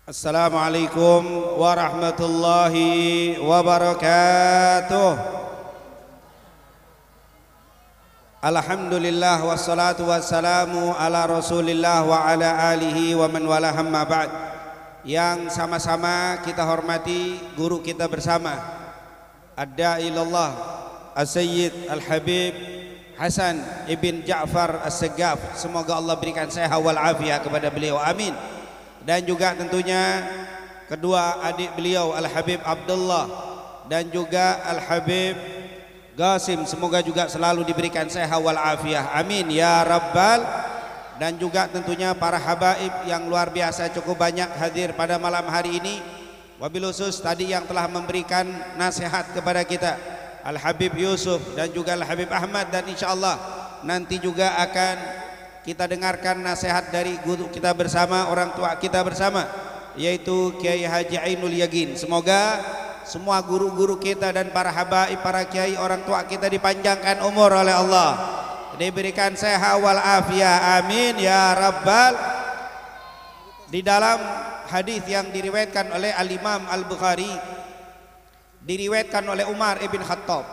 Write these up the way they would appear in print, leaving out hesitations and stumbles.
Assalamualaikum warahmatullahi wabarakatuh. Alhamdulillah wassalatu wassalamu ala Rasulillah wa ala alihi wa man wala hamma ba'd. Yang sama-sama kita hormati guru kita bersama Ad-Da'ilallah As-Sayyid Al-Habib Hasan Ibn Ja'far As-Segaf. Semoga Allah berikan sehat wal afiat kepada beliau, amin. Dan juga tentunya kedua adik beliau Al-Habib Abdullah dan juga Al-Habib Qasim, semoga juga selalu diberikan sehat wal afiat, amin ya rabbal. Dan juga tentunya para habaib yang luar biasa cukup banyak hadir pada malam hari ini. Wabil khusus tadi yang telah memberikan nasihat kepada kita Al-Habib Yusuf dan juga Al-Habib Ahmad, dan insyaallah nanti juga akan kita dengarkan nasihat dari guru kita bersama, orang tua kita bersama, yaitu Kiai Haji Ainul Yagin. Semoga semua guru-guru kita dan para habaib, para kiai, orang tua kita dipanjangkan umur oleh Allah, diberikan sehat wal afiat, amin ya rabbal. Di dalam hadis yang diriwayatkan oleh Al-Imam Al-Bukhari, diriwayatkan oleh Umar ibn Khattab,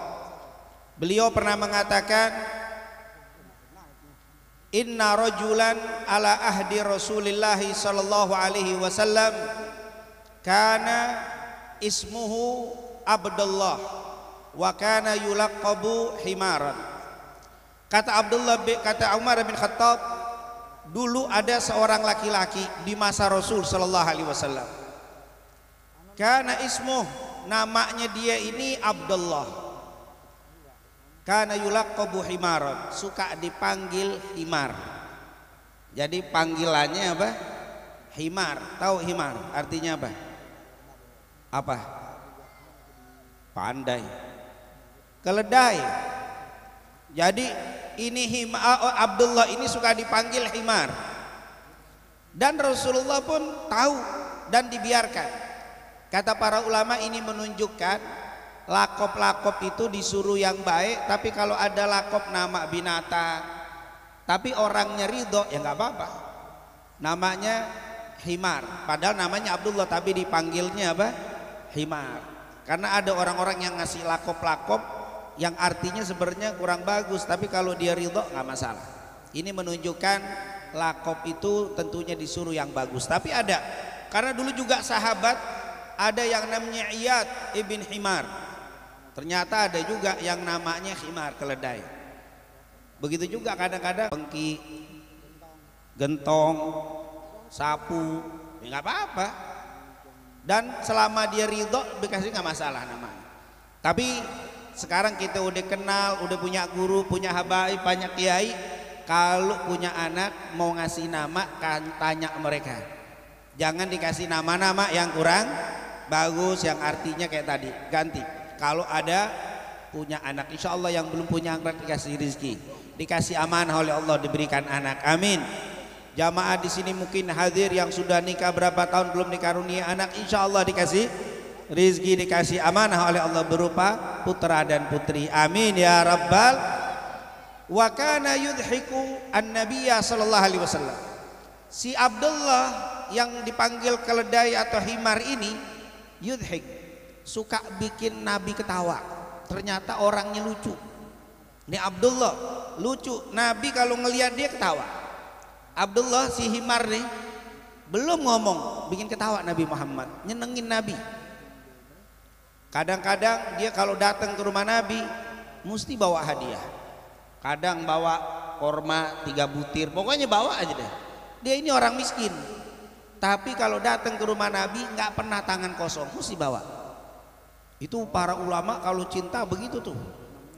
beliau pernah mengatakan, inna rajulan ala ahdi Rasulillah sallallahu alaihi wasallam kana ismuhu Abdullah wa kana yulaqabu himaran. Kata Umar bin Khattab, dulu ada seorang laki-laki di masa Rasul sallallahu alaihi wasallam. Kana ismuh, namanya dia ini Abdullah. Kana yulaqabu himaran, suka dipanggil himar. Jadi panggilannya apa? Himar. Tahu himar artinya apa? Apa? Pandai, keledai. Jadi ini Abdullah ini suka dipanggil himar, dan Rasulullah pun tahu dan dibiarkan. Kata para ulama, ini menunjukkan lakop-lakop itu disuruh yang baik, tapi kalau ada lakop nama binatang tapi orangnya ridho, ya nggak apa-apa, namanya himar. Padahal namanya Abdullah tapi dipanggilnya apa? Himar. Karena ada orang-orang yang ngasih lakop-lakop yang artinya sebenarnya kurang bagus, tapi kalau dia ridho nggak masalah. Ini menunjukkan lakop itu tentunya disuruh yang bagus. Tapi ada, karena dulu juga sahabat ada yang namanya Iyad ibn Himar, ternyata ada juga yang namanya himar, keledai. Begitu juga kadang-kadang pengki, gentong, sapu, ya nggak apa-apa. Dan selama dia ridho dikasih nggak masalah namanya. Tapi sekarang kita udah kenal, udah punya guru, punya habaib, banyak kiai. Kalau punya anak mau ngasih nama, kan tanya mereka. Jangan dikasih nama-nama yang kurang bagus, yang artinya kayak tadi, ganti. Kalau ada punya anak, insya Allah yang belum punya anak dikasih rezeki, dikasih amanah oleh Allah, diberikan anak, amin. Jamaah di sini mungkin hadir yang sudah nikah berapa tahun belum dikaruniai anak, insya Allah dikasih rezeki, dikasih amanah oleh Allah berupa putra dan putri, amin ya rabbal. Wa kana yudhiku an-nabiyya sallallahu alaihi wasallam. Si Abdullah yang dipanggil keledai atau himar ini, yudhik, suka bikin Nabi ketawa. Ternyata orangnya lucu. Ini Abdullah lucu, Nabi kalau ngelihat dia ketawa. Abdullah si himar nih belum ngomong, bikin ketawa Nabi Muhammad, nyenengin Nabi. Kadang-kadang dia kalau datang ke rumah Nabi mesti bawa hadiah. Kadang bawa korma 3 butir, pokoknya bawa aja deh. Dia ini orang miskin, tapi kalau datang ke rumah Nabi nggak pernah tangan kosong, mesti bawa. Itu para ulama kalau cinta begitu tuh.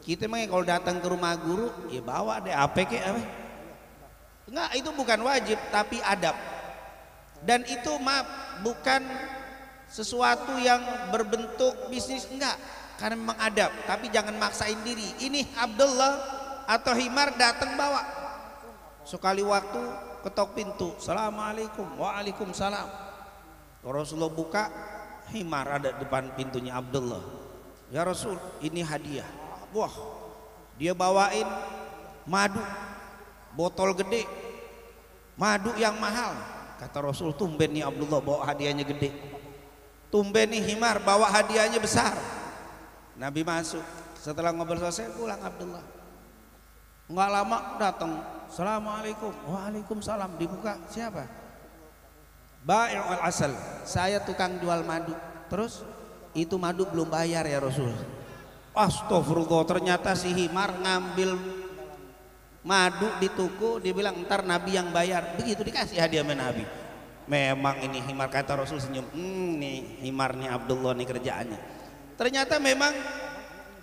Kita mah kalau datang ke rumah guru ya bawa deh apa kek apa. Enggak, itu bukan wajib tapi adab. Dan itu maaf, bukan sesuatu yang berbentuk bisnis, enggak, karena memang adab, tapi jangan maksain diri. Ini Abdullah atau himar datang bawa. Sekali waktu ketok pintu, assalamualaikum, waalaikumsalam. Rasulullah buka, himar ada depan pintunya Abdullah. Ya Rasul, ini hadiah. Wah, dia bawain madu, botol gede, madu yang mahal. Kata Rasul, tumben nih Abdullah bawa hadiahnya gede, tumben nih himar bawa hadiahnya besar. Nabi masuk, setelah ngobrol selesai pulang Abdullah. Nggak lama datang, assalamualaikum. Waalaikumsalam. Dibuka, siapa? Bai'ul asal, saya tukang jual madu. Terus itu madu belum bayar ya Rasul. Astagfirullah, ternyata si himar ngambil madu di tuku, dia bilang ntar Nabi yang bayar. Begitu dikasih hadiah sama Nabi. Memang ini himar, kata Rasul senyum, nih himarnya Abdullah nih kerjaannya. Ternyata memang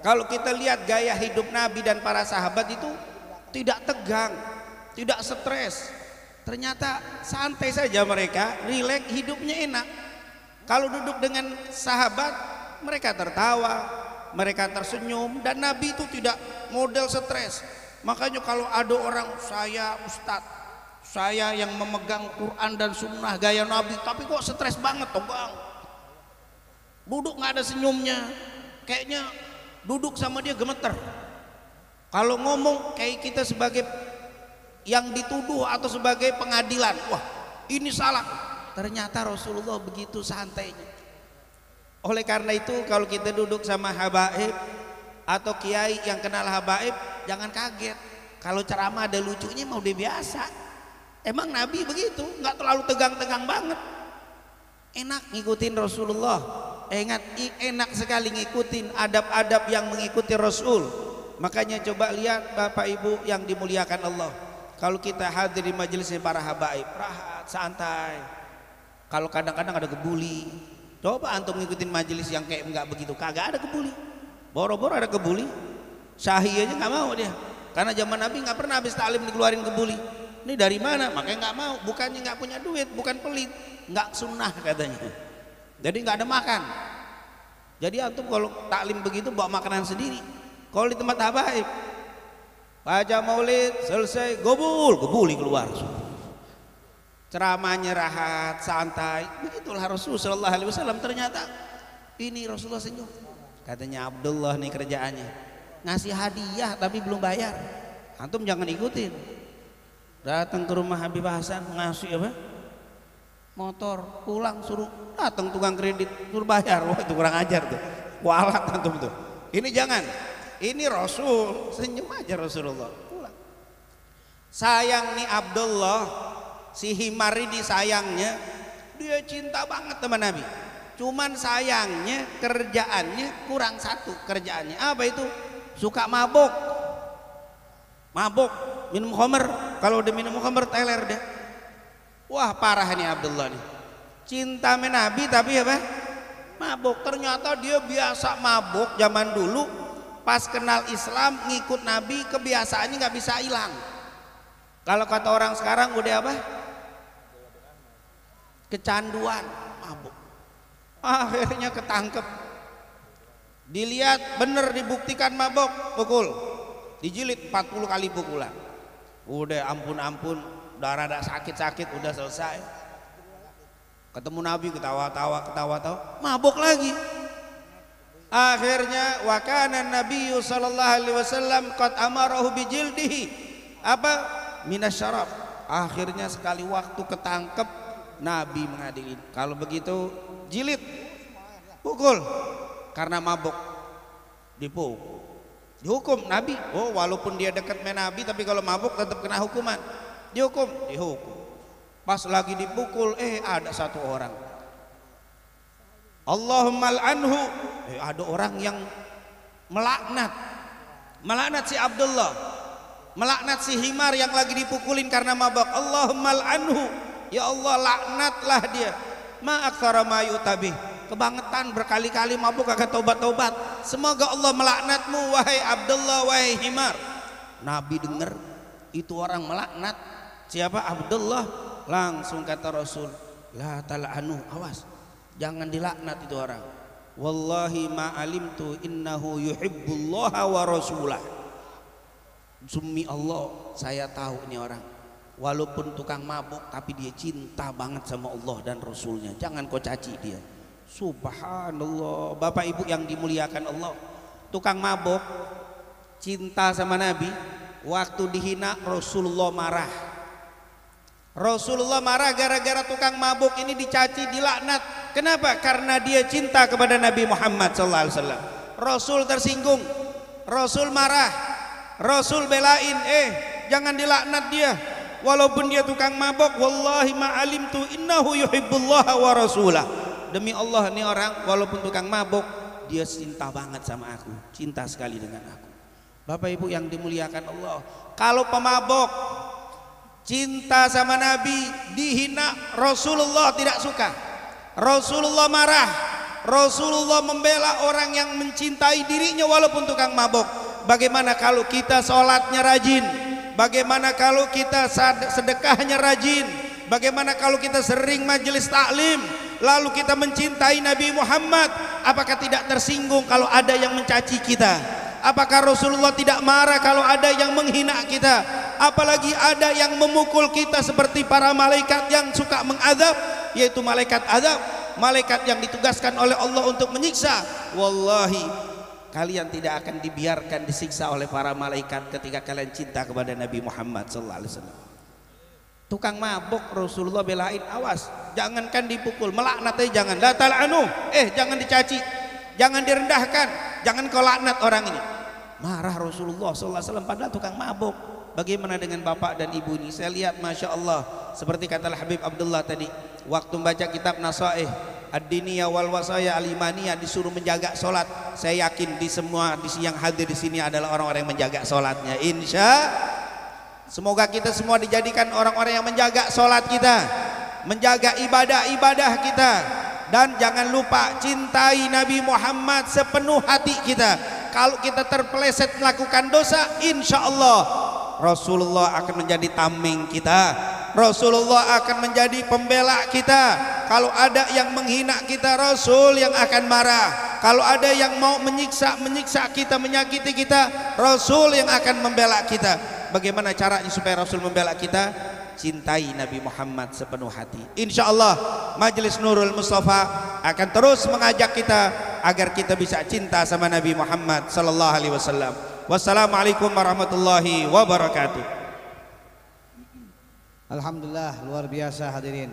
kalau kita lihat gaya hidup Nabi dan para sahabat itu tidak tegang, tidak stres. Ternyata santai saja mereka, rileks, hidupnya enak. Kalau duduk dengan sahabat, mereka tertawa, mereka tersenyum, dan Nabi itu tidak model stres. Makanya kalau ada orang, saya ustadz, saya yang memegang Quran dan sunnah gaya Nabi, tapi kok stres banget toh bang, duduk nggak ada senyumnya, kayaknya duduk sama dia gemeter. Kalau ngomong kayak kita sebagai yang dituduh atau sebagai pengadilan, wah ini salah. Ternyata Rasulullah begitu santainya. Oleh karena itu kalau kita duduk sama habaib atau kiai yang kenal habaib, jangan kaget kalau ceramah ada lucunya, mau udah biasa. Emang Nabi begitu, nggak terlalu tegang-tegang banget, enak ngikutin Rasulullah. Enak sekali ngikutin adab-adab yang mengikuti Rasul. Makanya coba lihat Bapak Ibu yang dimuliakan Allah, kalau kita hadir di majelisnya para habaib, rahat, santai. Kalau kadang-kadang ada kebuli, coba antum ngikutin majelis yang kayak nggak begitu, kagak ada kebuli. Boro-boro ada kebuli, Syahi aja nggak mau dia, karena zaman Nabi nggak pernah habis taklim dikeluarin kebuli. Ini dari mana? Makanya nggak mau, bukannya nggak punya duit, bukan pelit, nggak sunnah katanya. Jadi nggak ada makan. Jadi antum kalau taklim begitu bawa makanan sendiri. Kalau di tempat habaib, baca maulid selesai, gobuli keluar. Ceramahnya rahat, santai. Begitulah Rasul Sallallahu Alaihi Wasallam. Ternyata ini Rasulullah senyum. Katanya Abdullah nih kerjaannya ngasih hadiah tapi belum bayar. Antum jangan ikutin. Datang ke rumah Habib Hasan ngasih apa? Motor, pulang suruh datang tukang kredit suruh bayar. Wah itu kurang ajar tuh. Kualat antum tuh. Ini jangan. Ini Rasul senyum aja Rasulullah. Pulang. Sayang nih Abdullah, si himar ini sayangnya dia cinta banget sama Nabi. Cuman sayangnya kerjaannya kurang satu. Kerjaannya apa itu? Suka mabuk. Mabuk, minum khamr. Kalau udah minum khamr teler deh. Wah parah nih Abdullah nih. Cinta sama Nabi tapi apa? Mabuk. Ternyata dia biasa mabuk zaman dulu. Pas kenal Islam ngikut Nabi, kebiasaannya nggak bisa hilang. Kalau kata orang sekarang udah apa? Kecanduan, mabuk. Akhirnya ketangkep. Dilihat bener, dibuktikan mabuk, pukul. Dijilid 40 kali pukulan. Udah ampun-ampun, darah ada sakit-sakit, udah selesai. Ketemu Nabi ketawa-tawa, mabuk lagi. Akhirnya wa kana Nabi sallallahu alaihi wasallam qad amarahu bijildihi apa minasyarab. Akhirnya sekali waktu ketangkep Nabi mengadili, kalau begitu jilid, pukul, karena mabuk dipukul, dihukum Nabi. Oh walaupun dia dekat dengan Nabi tapi kalau mabuk tetap kena hukuman, dihukum. Pas lagi dipukul ada satu orang, Allahumma al'anhu, ada orang yang melaknat si Abdullah, melaknat si himar yang lagi dipukulin karena mabuk. Allahumma al'anhu, ya Allah laknatlah dia. Ma aktsara ma yutabih, kebangetan berkali-kali mabuk kagak tobat-tobat. Semoga Allah melaknatmu wahai Abdullah, wahai himar. Nabi dengar itu orang melaknat siapa? Abdullah. Langsung kata Rasul, la tal'anu, awas jangan dilaknat itu orang. Wallahi ma alimtu innahu yuhibbullaha wa rasulah. Demi Allah saya tahu ini orang walaupun tukang mabuk tapi dia cinta banget sama Allah dan Rasulnya. Jangan kau caci dia. Subhanallah. Bapak Ibu yang dimuliakan Allah, tukang mabuk cinta sama Nabi, waktu dihina Rasulullah marah. Rasulullah marah gara-gara tukang mabuk ini dicaci, dilaknat. Kenapa? Karena dia cinta kepada Nabi Muhammad SAW. Rasul tersinggung, Rasul marah, Rasul belain, jangan dilaknat dia. Walaupun dia tukang mabuk, wallahi ma'alimtu innahu yuhibbullah wa rasulah. Demi Allah, ini orang walaupun tukang mabuk, dia cinta banget sama aku, cinta sekali dengan aku. Bapak Ibu yang dimuliakan Allah, kalau pemabuk cinta sama Nabi dihina, Rasulullah tidak suka, Rasulullah marah, Rasulullah membela orang yang mencintai dirinya walaupun tukang mabuk. Bagaimana kalau kita sholatnya rajin? Bagaimana kalau kita sedekahnya rajin? Bagaimana kalau kita sering majelis taklim, lalu kita mencintai Nabi Muhammad? Apakah tidak tersinggung kalau ada yang mencaci kita? Apakah Rasulullah tidak marah kalau ada yang menghina kita? Apalagi ada yang memukul kita seperti para malaikat yang suka mengadab, yaitu malaikat adab, malaikat yang ditugaskan oleh Allah untuk menyiksa. Wallahi, kalian tidak akan dibiarkan disiksa oleh para malaikat ketika kalian cinta kepada Nabi Muhammad SAW. Tukang mabuk Rasulullah belain, awas, jangankan dipukul, melaknatnya jangan, la tal'anu, jangan dicaci, jangan direndahkan, jangan kau laknat orang ini. Marah Rasulullah SAW padahal tukang mabuk. Bagaimana dengan bapak dan ibu ini? Saya lihat Masya Allah, seperti kata Habib Abdullah tadi, waktu membaca kitab Nasaih Ad-Diniyah wal Wasaya Al-Imaniyah, disuruh menjaga sholat. Saya yakin di semua yang hadir di sini adalah orang-orang yang menjaga sholatnya. Semoga kita semua dijadikan orang-orang yang menjaga sholat kita, menjaga ibadah-ibadah kita. Dan jangan lupa cintai Nabi Muhammad sepenuh hati kita. Kalau kita terpeleset melakukan dosa, insya Allah Rasulullah akan menjadi tameng kita, Rasulullah akan menjadi pembela kita. Kalau ada yang menghina kita, Rasul yang akan marah. Kalau ada yang mau menyiksa kita, menyakiti kita, Rasul yang akan membela kita. Bagaimana caranya supaya Rasul membela kita? Cintai Nabi Muhammad sepenuh hati. Insya Allah Majelis Nurul Mustafa akan terus mengajak kita agar kita bisa cinta sama Nabi Muhammad sallallahu alaihi wasallam. Wassalamualaikum warahmatullahi wabarakatuh. Alhamdulillah, luar biasa hadirin.